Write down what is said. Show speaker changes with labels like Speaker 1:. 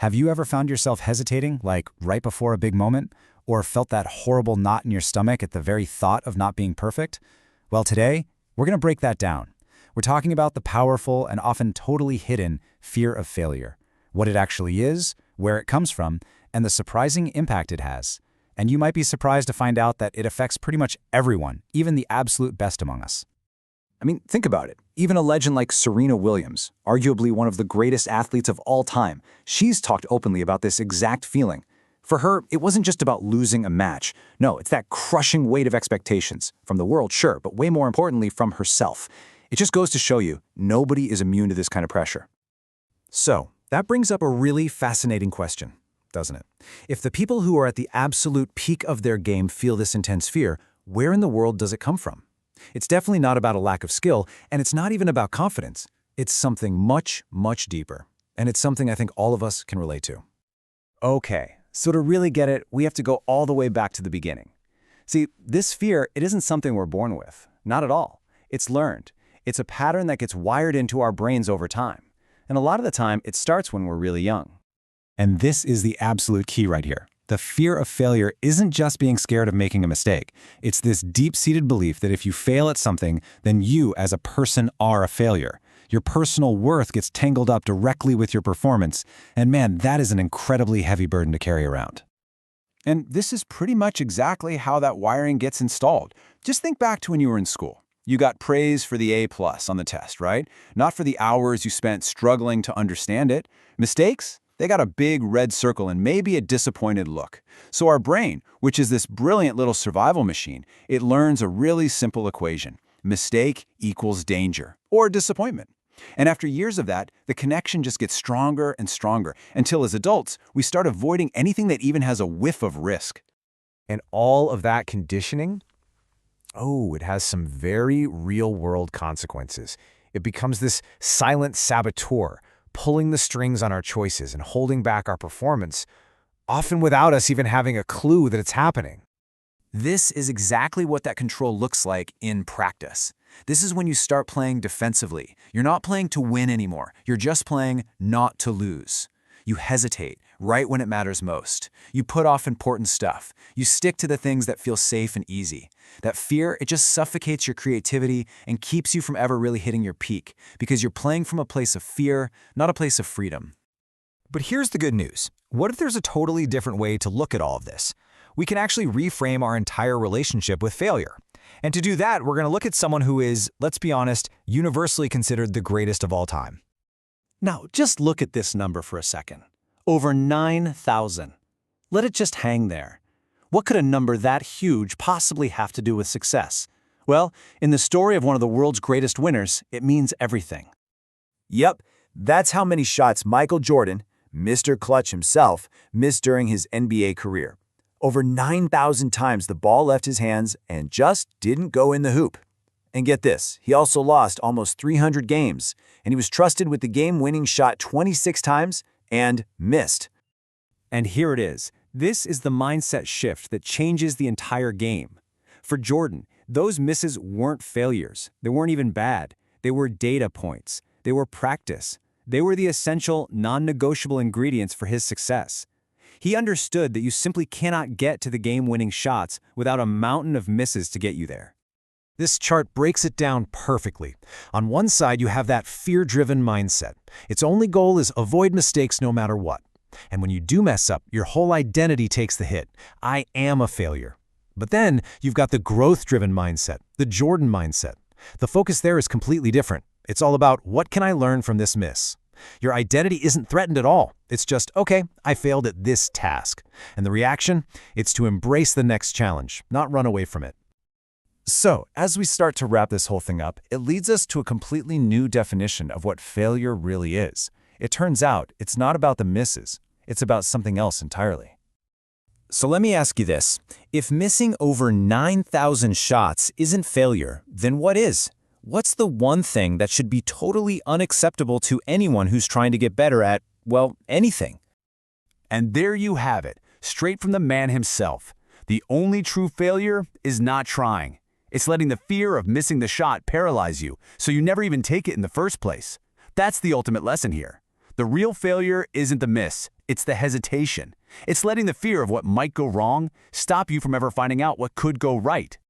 Speaker 1: Have you ever found yourself hesitating, like right before a big moment? Or felt that horrible knot in your stomach at the very thought of not being perfect? Well, today, we're going to break that down. We're talking about the powerful and often totally hidden fear of failure, what it actually is, where it comes from, and the surprising impact it has. And you might be surprised to find out that it affects pretty much everyone, even the absolute best among us.
Speaker 2: I mean, think about it. Even a legend like Serena Williams, arguably one of the greatest athletes of all time, she's talked openly about this exact feeling. For her, it wasn't just about losing a match. No, it's that crushing weight of expectations. From the world, sure, but way more importantly, from herself. It just goes to show you, nobody is immune to this kind of pressure.
Speaker 3: So, that brings up a really fascinating question, doesn't it? If the people who are at the absolute peak of their game feel this intense fear, where in the world does it come from? It's definitely not about a lack of skill, and it's not even about confidence. It's something much, much deeper. And it's something I think all of us can relate to.
Speaker 4: Okay, so to really get it, we have to go all the way back to the beginning. See, this fear, it isn't something we're born with. Not at all. It's learned. It's a pattern that gets wired into our brains over time. And a lot of the time, it starts when we're really young.
Speaker 1: And this is the absolute key right here. The fear of failure isn't just being scared of making a mistake. It's this deep-seated belief that if you fail at something, then you as a person are a failure. Your personal worth gets tangled up directly with your performance. And man, that is an incredibly heavy burden to carry around.
Speaker 3: And this is pretty much exactly how that wiring gets installed. Just think back to when you were in school. You got praise for the A+ on the test, right? Not for the hours you spent struggling to understand it. Mistakes? They got a big red circle and maybe a disappointed look. So our brain, which is this brilliant little survival machine, it learns a really simple equation. Mistake equals danger, or disappointment. And after years of that, the connection just gets stronger and stronger, until as adults, we start avoiding anything that even has a whiff of risk.
Speaker 5: And all of that conditioning, it has some very real-world consequences. It becomes this silent saboteur, pulling the strings on our choices and holding back our performance, often without us even having a clue that it's happening.
Speaker 3: This is exactly what that control looks like in practice. This is when you start playing defensively. You're not playing to win anymore. You're just playing not to lose. You hesitate right when it matters most. You put off important stuff. You stick to the things that feel safe and easy. That fear, it just suffocates your creativity and keeps you from ever really hitting your peak, because you're playing from a place of fear, not a place of freedom.
Speaker 5: But here's the good news. What if there's a totally different way to look at all of this? We can actually reframe our entire relationship with failure. And to do that, we're going to look at someone who is, let's be honest, universally considered the greatest of all time.
Speaker 4: Now, just look at this number for a second. Over 9,000. Let it just hang there. What could a number that huge possibly have to do with success? Well, in the story of one of the world's greatest winners, it means everything.
Speaker 2: Yep, that's how many shots Michael Jordan, Mr. Clutch himself, missed during his NBA career. Over 9,000 times the ball left his hands and just didn't go in the hoop. And get this, he also lost almost 300 games, and he was trusted with the game-winning shot 26 times and missed.
Speaker 4: And here it is. This is the mindset shift that changes the entire game. For Jordan, those misses weren't failures. They weren't even bad. They were data points. They were practice. They were the essential, non-negotiable ingredients for his success. He understood that you simply cannot get to the game-winning shots without a mountain of misses to get you there.
Speaker 5: This chart breaks it down perfectly. On one side, you have that fear-driven mindset. Its only goal is avoid mistakes no matter what. And when you do mess up, your whole identity takes the hit. I am a failure. But then you've got the growth-driven mindset, the Jordan mindset. The focus there is completely different. It's all about, what can I learn from this miss? Your identity isn't threatened at all. It's just, okay, I failed at this task. And the reaction? It's to embrace the next challenge, not run away from it.
Speaker 1: So, as we start to wrap this whole thing up, it leads us to a completely new definition of what failure really is. It turns out it's not about the misses. It's about something else entirely.
Speaker 2: So let me ask you this. If missing over 9,000 shots isn't failure, then what is? What's the one thing that should be totally unacceptable to anyone who's trying to get better at, well, anything?
Speaker 3: And there you have it, straight from the man himself. The only true failure is not trying. It's letting the fear of missing the shot paralyze you, so you never even take it in the first place. That's the ultimate lesson here. The real failure isn't the miss,
Speaker 6: It's the hesitation. It's letting the fear of what might go wrong stop you from ever finding out what could go right.